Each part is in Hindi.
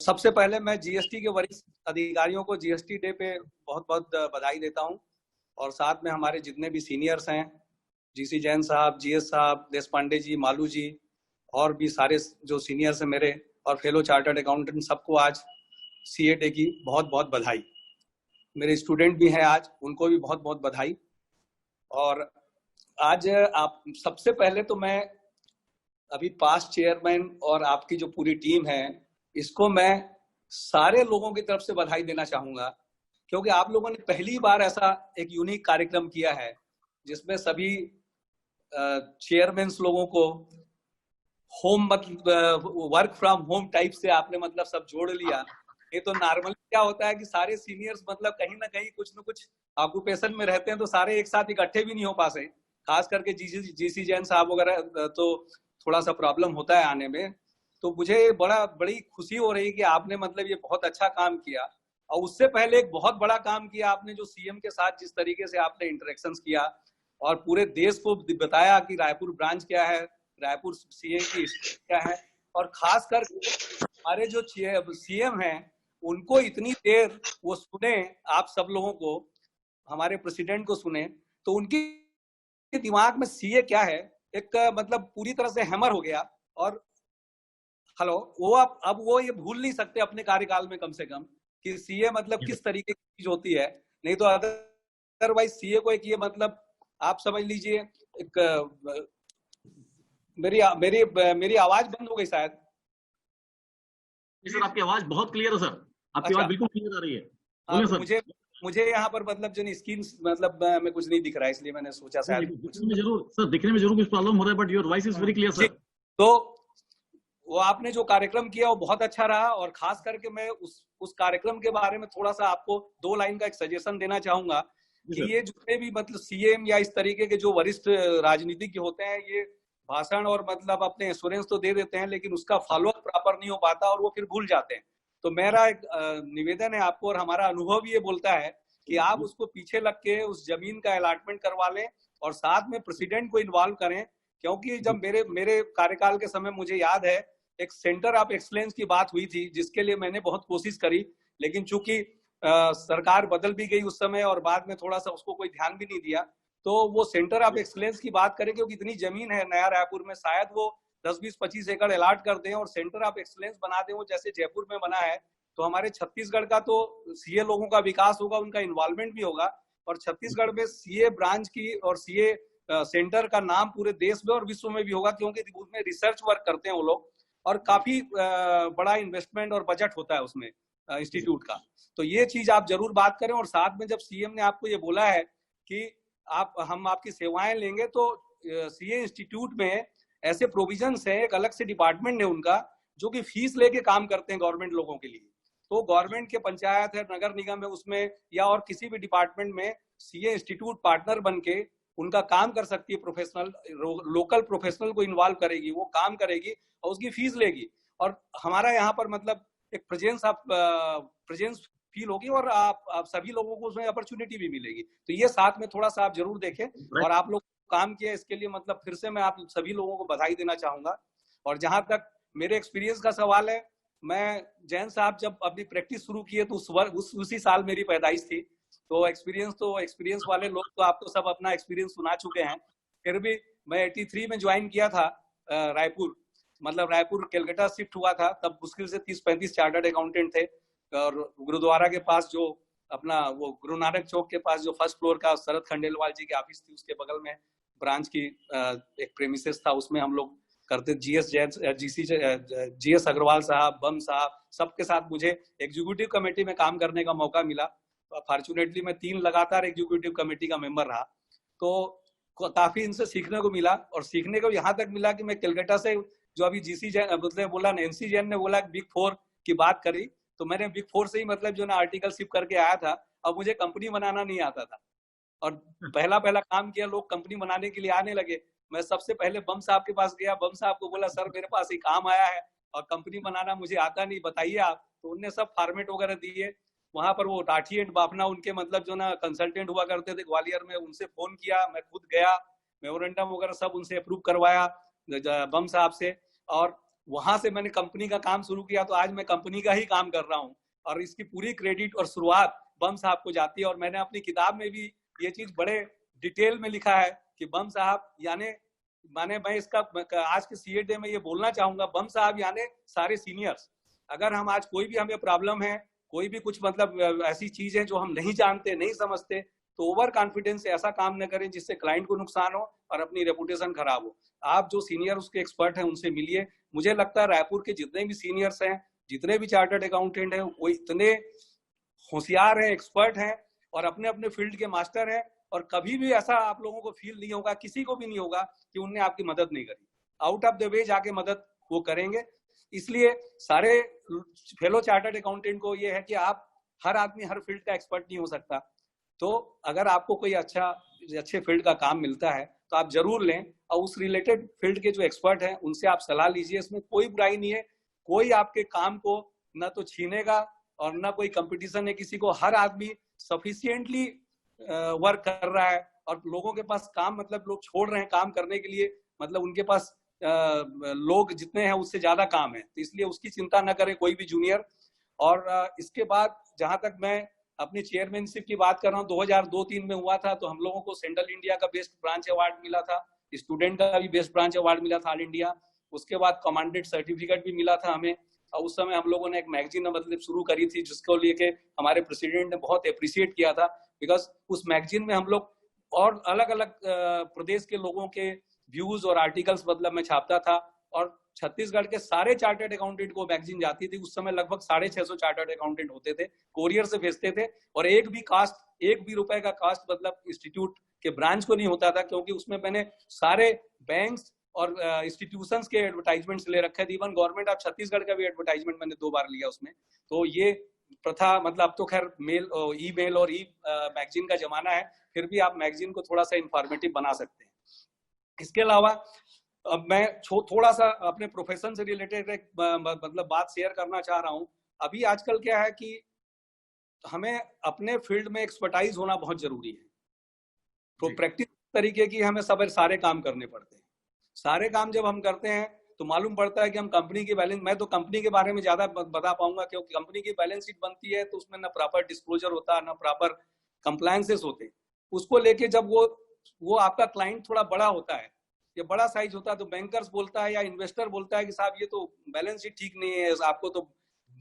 सबसे पहले मैं जीएसटी के वरिष्ठ अधिकारियों को जीएसटी डे पे बहुत बहुत बधाई देता हूं, और साथ में हमारे जितने भी सीनियर्स हैं, जीसी जैन साहब, जीएस साहब, देश पांडे जी, मालू जी, और भी सारे जो सीनियर्स हैं मेरे, और फेलो चार्टर्ड अकाउंटेंट, सबको आज सीए डे की बहुत बहुत बधाई। मेरे स्टूडेंट भी हैं आज, उनको भी बहुत बहुत बधाई। और आज आप सबसे पहले तो मैं अभी पास्ट चेयरमैन और आपकी जो पूरी टीम है, इसको मैं सारे लोगों की तरफ से बधाई देना चाहूंगा, क्योंकि आप लोगों ने पहली बार ऐसा एक यूनिक कार्यक्रम किया है जिसमें सभी चेयरमैन लोगों को होम मतलब वर्क फ्रॉम होम टाइप से आपने मतलब सब जोड़ लिया। ये तो नॉर्मली क्या होता है कि सारे सीनियर्स मतलब कहीं ना कहीं कुछ न कुछ ऑक्यूपेशन में रहते हैं, तो सारे एक साथ इकट्ठे भी नहीं हो पाते, खास करके जीसी जैन साहब वगैरह, तो थोड़ा सा प्रॉब्लम होता है आने में। तो मुझे बड़ी खुशी हो रही कि आपने मतलब ये बहुत अच्छा काम किया। और उससे पहले एक बहुत बड़ा काम किया आपने, जो सीएम के साथ जिस तरीके से आपने इंटरेक्शन किया और पूरे देश को बताया कि रायपुर ब्रांच क्या है, रायपुर सीए की क्या है, और खासकर हमारे जो सीएम हैं उनको इतनी देर वो सुने, आप सब लोगों को, हमारे प्रेसिडेंट को सुने, तो उनकी दिमाग में सीए क्या है एक मतलब पूरी तरह से हैमर हो गया। और हेलो, वो आप अब वो ये भूल नहीं सकते अपने कार्यकाल में कम से कम कि सीए मतलब किस तरीके की चीज होती है। नहीं तो अदरवाइज सीए को एक ये मतलब आप समझ लीजिए एक मेरी मेरी मेरी आवाज बंद हो गई शायद। सर आपकी आवाज बहुत क्लियर है सर, आपकी आवाज बिल्कुल क्लियर आ रही है। हाँ, तो सर मुझे यहाँ पर मतलब जो स्क्रीन मतलब में कुछ नहीं दिख रहा है, इसलिए मैंने सोचा शायद दिखने में जरूर सर, दिखने में जरूर कुछ प्रॉब्लम हो रहा है, but your voice is very clear sir. तो वो आपने जो कार्यक्रम किया वो बहुत अच्छा रहा, और खास करके मैं उस कार्यक्रम के बारे में थोड़ा सा आपको 2 लाइन का एक सजेशन देना चाहूंगा कि ये जितने भी मतलब सीएम या इस तरीके के जो वरिष्ठ राजनीतिज्ञ होते हैं, ये भाषण और मतलब अपने एश्योरेंस तो दे देते हैं, लेकिन उसका फॉलोअप प्रॉपर नहीं हो पाता और वो फिर भूल जाते हैं। तो मेरा एक निवेदन है आपको, और हमारा अनुभव ये बोलता है कि आप उसको पीछे लग के उस जमीन का अलॉटमेंट करवा लें, और साथ में प्रेसिडेंट को इन्वॉल्व करें। क्योंकि जब मेरे कार्यकाल के समय मुझे याद है एक सेंटर ऑफ एक्सलेंस की बात हुई थी, जिसके लिए मैंने बहुत कोशिश करी, लेकिन चूंकि सरकार बदल भी गई उस समय और बाद में थोड़ा सा उसको कोई ध्यान भी नहीं दिया। तो वो सेंटर ऑफ एक्सलेंस की बात करें, क्योंकि इतनी जमीन है नया रायपुर में, शायद वो 10-20-25 एकड़ अलॉट कर दें और सेंटर ऑफ एक्सलेंस बना दें, वो जैसे जयपुर में बना है। तो हमारे छत्तीसगढ़ का तो सीए लोगों का विकास होगा, उनका इन्वॉल्वमेंट भी होगा, और छत्तीसगढ़ में सीए ब्रांच की और सीए सेंटर का नाम पूरे देश में और विश्व में भी होगा, क्योंकि उसमें रिसर्च वर्क करते हैं वो लोग, और काफी बड़ा इन्वेस्टमेंट और बजट होता है उसमें इंस्टीट्यूट का। तो ये चीज आप जरूर बात करें। और साथ में जब सीएम ने आपको ये बोला है कि हम आपकी सेवाएं लेंगे, तो सीए इंस्टीट्यूट में ऐसे प्रोविजंस हैं, एक अलग से डिपार्टमेंट है उनका जो कि फीस लेके काम करते हैं गवर्नमेंट लोगों के लिए। तो गवर्नमेंट के पंचायत है, नगर निगम है, उसमें या और किसी भी डिपार्टमेंट में सीए इंस्टीट्यूट पार्टनर बन के उनका काम कर सकती है। प्रोफेशनल लोकल प्रोफेशनल को इन्वॉल्व करेगी, वो काम करेगी और उसकी फीस लेगी, और हमारा यहाँ पर मतलब एक प्रेजेंस फील होगी, और आप सभी लोगों को उसमें अपॉर्चुनिटी भी मिलेगी। तो ये साथ में थोड़ा सा आप जरूर देखें, और आप लोग काम किया इसके लिए मतलब फिर से मैं आप सभी लोगों को बधाई देना चाहूंगा। और जहां तक मेरे एक्सपीरियंस का सवाल है, मैं जैन साहब जब अपनी प्रैक्टिस शुरू किए तो उसी साल मेरी पैदाइश थी। तो एक्सपीरियंस वाले लोग तो आपको सब अपना एक्सपीरियंस सुना चुके हैं। फिर भी मैं 83 में ज्वाइन किया था रायपुर, मतलब रायपुर कलकत्ता शिफ्ट हुआ था, तब मुश्किल से 30-35 चार्टर्ड अकाउंटेंट थे। और गुरुद्वारा के पास जो अपना वो गुरु नानक चौक के पास जो फर्स्ट फ्लोर का शरद खंडेलवाल जी की ऑफिस थी, उसके बगल में ब्रांच की एक प्रेमिसेस था, उसमें हम लोग करते। जीएस अग्रवाल साहब, बम साहब, सबके साथ मुझे एग्जीक्यूटिव कमेटी में काम करने का मौका मिला। फॉर्चुनेटली मैं 3 लगातार एग्जीक्यूटिव कमेटी का मेंबर रहा, तो काफी इनसे सीखने को मिला। और सीखने को यहाँ तक मिला कि मैं कलकत्ता से जो अभी जीसी जैन मतलब बोला, नैन्सी जैन ने बोला बिग 4 की बात करी, तो मैंने बिग 4 से ही मतलब जो ना आर्टिकलशिप करके आया था। अब मुझे कंपनी बनाना नहीं आता था, और पहला काम किया, लोग कंपनी बनाने के लिए आने लगे। मैं सबसे पहले बम साहब के पास गया, बम साहब को बोला सर मेरे पास एक काम आया है और कंपनी बनाना मुझे आता नहीं, बताइए आप। तो उनने सब फॉर्मेट वगैरह दिए। वहां पर वो टाठी एंड बाफना उनके मतलब जो ना कंसल्टेंट हुआ करते थे ग्वालियर में, उनसे फोन किया, मैं खुद गया, मेमोरेंडम वगैरह सब उनसे अप्रूव करवाया बम साहब से। और वहां से मैंने कंपनी का काम शुरू किया, तो आज मैं कंपनी का ही काम कर रहा हूँ, और इसकी पूरी क्रेडिट और शुरुआत बम साहब को जाती है। और मैंने अपनी किताब में भी ये चीज बड़े डिटेल में लिखा है कि बम साहब यानी माने मैं इसका आज के सीए डे में ये बोलना चाहूंगा, बम साहब यानी सारे सीनियर्स। अगर हम आज कोई भी हमें प्रॉब्लम है, कोई भी कुछ मतलब ऐसी चीज है जो हम नहीं जानते, नहीं समझते, तो ओवर कॉन्फिडेंस से ऐसा काम न करें जिससे क्लाइंट को नुकसान हो और अपनी रेपुटेशन खराब हो। आप जो सीनियर उसके एक्सपर्ट हैं उनसे मिलिए। मुझे लगता है रायपुर के जितने भी सीनियर्स हैं, जितने भी चार्टर्ड अकाउंटेंट हैं, वो इतने होशियार हैं, एक्सपर्ट हैं और अपने अपने फील्ड के मास्टर हैं, और कभी भी ऐसा आप लोगों को फील नहीं होगा, किसी को भी नहीं होगा कि उनने आपकी मदद नहीं करी। आउट ऑफ द वे जाके मदद वो करेंगे। इसलिए सारे फेलो चार्टर्ड अकाउंटेंट को ये है कि आप हर आदमी हर फील्ड का एक्सपर्ट नहीं हो सकता, तो अगर आपको कोई अच्छे फील्ड का काम मिलता है तो आप जरूर लें, और उस रिलेटेड फील्ड के जो एक्सपर्ट हैं उनसे आप सलाह लीजिए। इसमें कोई बुराई नहीं है, कोई आपके काम को न तो छीनेगा और न कोई कंपटीशन है किसी को। हर आदमी सफिशिएंटली वर्क कर रहा है और लोगों के पास काम, मतलब लोग छोड़ रहे हैं काम करने के लिए, मतलब उनके पास लोग जितने हैं उससे ज्यादा काम है, तो इसलिए उसकी चिंता न करे कोई भी जूनियर। और इसके बाद जहां तक मैं अपनी चेयरमैनशिप की बात कर रहा हूँ, 2002-03 में हुआ था, तो हम लोगों को सेंट्रल इंडिया का बेस्ट ब्रांच अवार्ड मिला था, स्टूडेंट का भी बेस्ट ब्रांच अवार्ड मिला था ऑल इंडिया। उसके बाद कमांडेड सर्टिफिकेट भी मिला था हमें। और उस समय हम लोगों ने एक मैगजीन मतलब शुरू करी थी जिसको लेके हमारे प्रेसिडेंट ने बहुत अप्रिशिएट किया था, बिकॉज उस मैगजीन में हम लोग और अलग अलग प्रदेश के लोगों के व्यूज और आर्टिकल्स मतलब मैं छापता था, और छत्तीसगढ़ के सारे चार्टर्ड अकाउंटेंट को मैगजीन जाती थी। उस समय लगभग 650 चार्टर्ड अकाउंटेंट होते थे, कोरियर से भेजते थे, और एक भी रुपए का कास्ट मतलब इंस्टीट्यूट के ब्रांच को नहीं होता था, क्योंकि उसमें मैंने सारे बैंक्स और इंस्टीट्यूशंस के एडवर्टाइजमेंट्स ले रखे थे। इवन गवर्नमेंट ऑफ छत्तीसगढ़ का भी एडवर्टाइजमेंट मैंने 2 बार लिया उसमें। तो ये प्रथा मतलब अब तो खैर मेल ईमेल और मैगजीन का जमाना है, फिर भी आप मैगजीन को थोड़ा सा इंफॉर्मेटिव बना सकते हैं। इसके अलावा अब मैं थोड़ा सा अपने प्रोफेशन से रिलेटेड एक मतलब बात शेयर करना चाह रहा हूं। अभी आजकल क्या है कि हमें अपने फील्ड में एक्सपर्टाइज होना बहुत जरूरी है। तो प्रैक्टिस तरीके की हमें सारे काम करने पड़ते हैं। सारे काम जब हम करते हैं तो मालूम पड़ता है कि हम कंपनी की बैलेंस, मैं तो कंपनी के बारे में ज्यादा बता पाऊंगा क्योंकि कंपनी की बैलेंस शीट बनती है तो उसमें ना प्रॉपर डिस्क्लोजर होता है, ना प्रॉपर कंप्लायंसेस होते। उसको लेके जब वो आपका क्लाइंट थोड़ा बड़ा होता है, ये बड़ा साइज होता है, तो बैंकर्स बोलता है या इन्वेस्टर बोलता है कि साहब ये तो बैलेंस शीट ठीक नहीं है, आपको तो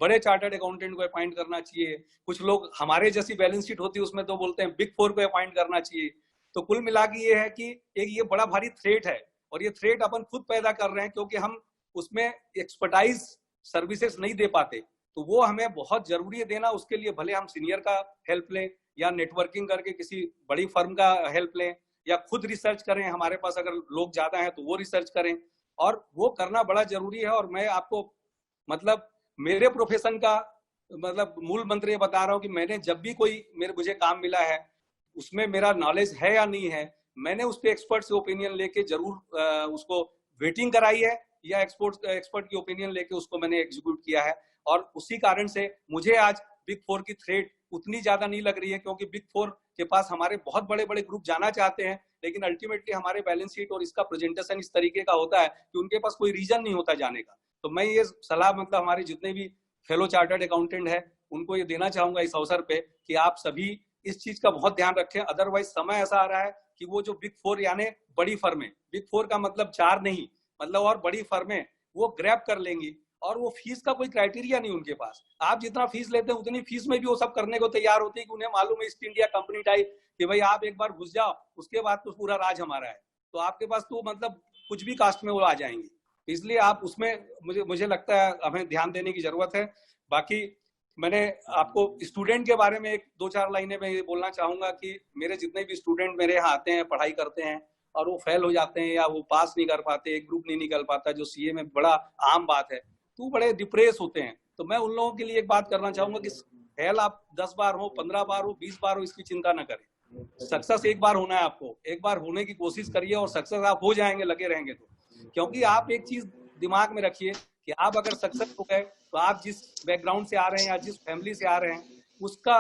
बड़े चार्टर्ड अकाउंटेंट को अपॉइंट करना चाहिए। कुछ लोग हमारे जैसी बैलेंस शीट होती है उसमें तो बोलते हैं बिग 4 को अपॉइंट करना चाहिए। तो कुल मिला के ये है कि एक ये बड़ा भारी थ्रेट है, और ये थ्रेट अपन खुद पैदा कर रहे हैं क्योंकि हम उसमें एक्सपर्टाइज सर्विसेज नहीं दे पाते। तो वो हमें बहुत जरूरी है देना। उसके लिए भले हम सीनियर का हेल्प लें या नेटवर्किंग करके किसी बड़ी फर्म का हेल्प लें या खुद रिसर्च करें, हमारे पास अगर लोग ज्यादा हैं तो वो रिसर्च करें, और वो करना बड़ा जरूरी है। और मैं आपको मतलब मेरे प्रोफेशन का मतलब मूल मंत्र ये बता रहा हूँ कि मैंने जब भी कोई मुझे काम मिला है उसमें मेरा नॉलेज है या नहीं है, मैंने उस पर एक्सपर्ट से ओपिनियन लेके जरूर उसको वेटिंग कराई है या एक्सपर्ट की ओपिनियन लेके उसको मैंने एग्जीक्यूट किया है। और उसी कारण से मुझे आज बिग 4 की थ्रेट उतनी ज्यादा नहीं लग रही है, क्योंकि बिग 4 के पास हमारे बहुत बड़े बड़े ग्रुप जाना चाहते हैं, लेकिन अल्टीमेटली हमारे बैलेंस शीट और इसका प्रेजेंटेशन इस तरीके का होता है कि उनके पास कोई रीजन नहीं होता जाने का। तो मैं ये सलाह मतलब हमारे जितने भी फेलो चार्टर्ड अकाउंटेंट है उनको ये देना चाहूंगा इस अवसर पे कि आप सभी इस चीज का बहुत ध्यान रखें। अदरवाइज समय ऐसा आ रहा है कि वो जो बिग 4 यानी बड़ी फर्में, बिग 4 का मतलब 4 नहीं, मतलब और बड़ी फर्में वो ग्रैब कर लेंगी, और वो फीस का कोई क्राइटेरिया नहीं उनके पास। आप जितना फीस लेते हैं उतनी फीस में भी वो सब करने को तैयार होती है कि उन्हें मालूम है ईस्ट इंडिया कंपनी टाइप कि भाई आप एक बार घुस जाओ उसके बाद तो पूरा राज हमारा है, तो आपके पास तो मतलब कुछ भी कास्ट में वो आ जाएंगे। इसलिए आप उसमें मुझे लगता है हमें ध्यान देने की जरूरत है। बाकी मैंने आपको स्टूडेंट के बारे में 1-2-4 लाइनें में ये बोलना चाहूंगा कि मेरे जितने भी स्टूडेंट मेरे यहाँ आते हैं, पढ़ाई करते हैं और वो फेल हो जाते हैं या वो पास नहीं कर पाते, एक ग्रुप नहीं निकल पाता, जो सीए में बड़ा आम बात है, तो बड़े डिप्रेस होते हैं। तो मैं उन लोगों के लिए एक बात करना चाहूंगा कि फेल आप 10 बार हो, 15 बार हो, 20 बार हो, इसकी चिंता न करें। सक्सेस एक बार होना है आपको, एक बार होने की कोशिश करिए और सक्सेस आप हो जाएंगे लगे रहेंगे तो। क्योंकि आप एक चीज दिमाग में रखिए कि आप अगर सक्सेस हो गए तो आप जिस बैकग्राउंड से आ रहे हैं या जिस फैमिली से आ रहे हैं उसका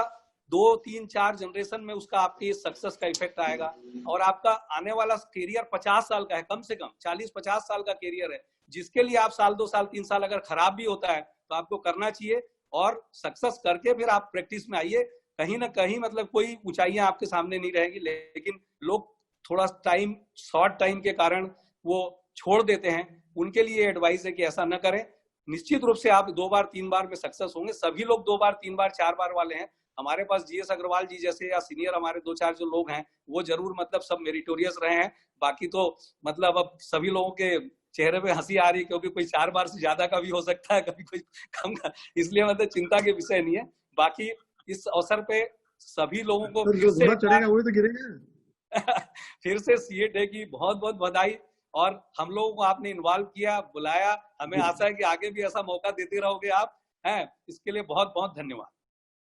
2-3-4 जनरेशन में उसका आपके सक्सेस का इफेक्ट आएगा। और आपका आने वाला करियर 50 साल का है, कम से कम 40-50 साल का करियर है। जिसके लिए आप साल 2 साल 3 साल अगर खराब भी होता है तो आपको करना चाहिए, और सक्सेस करके फिर आप प्रैक्टिस में आइए। कहीं ना कहीं मतलब कोई ऊंचाइयां आपके सामने नहीं रहेगी, लेकिन लोग थोड़ा टाइम, शॉर्ट टाइम के कारण वो छोड़ देते हैं। उनके लिए एडवाइस है कि ऐसा न करें। निश्चित रूप से आप 2 बार 3 बार में सक्सेस होंगे। सभी लोग 2 बार 3 बार 4 बार वाले हैं। हमारे पास जीएस अग्रवाल जी जैसे या सीनियर हमारे 2-4 जो लोग हैं वो जरूर मतलब सब मेरिटोरियस रहे हैं। बाकी तो मतलब अब सभी लोगों के चेहरे पे हंसी आ रही है, क्योंकि कोई 4 बार से ज्यादा का भी हो सकता है, कभी कोई कम का, इसलिए मतलब चिंता के विषय नहीं है। बाकी इस अवसर पे सभी लोगों को जो घोड़ा चढ़ेगा वही तो गिरेगा। फिर से सीए डे की बहुत बहुत बधाई, और हम लोगों को आपने इन्वॉल्व किया, बुलाया। हमें आशा है कि आगे भी ऐसा मौका देते रहोगे आप हैं। इसके लिए बहुत बहुत धन्यवाद।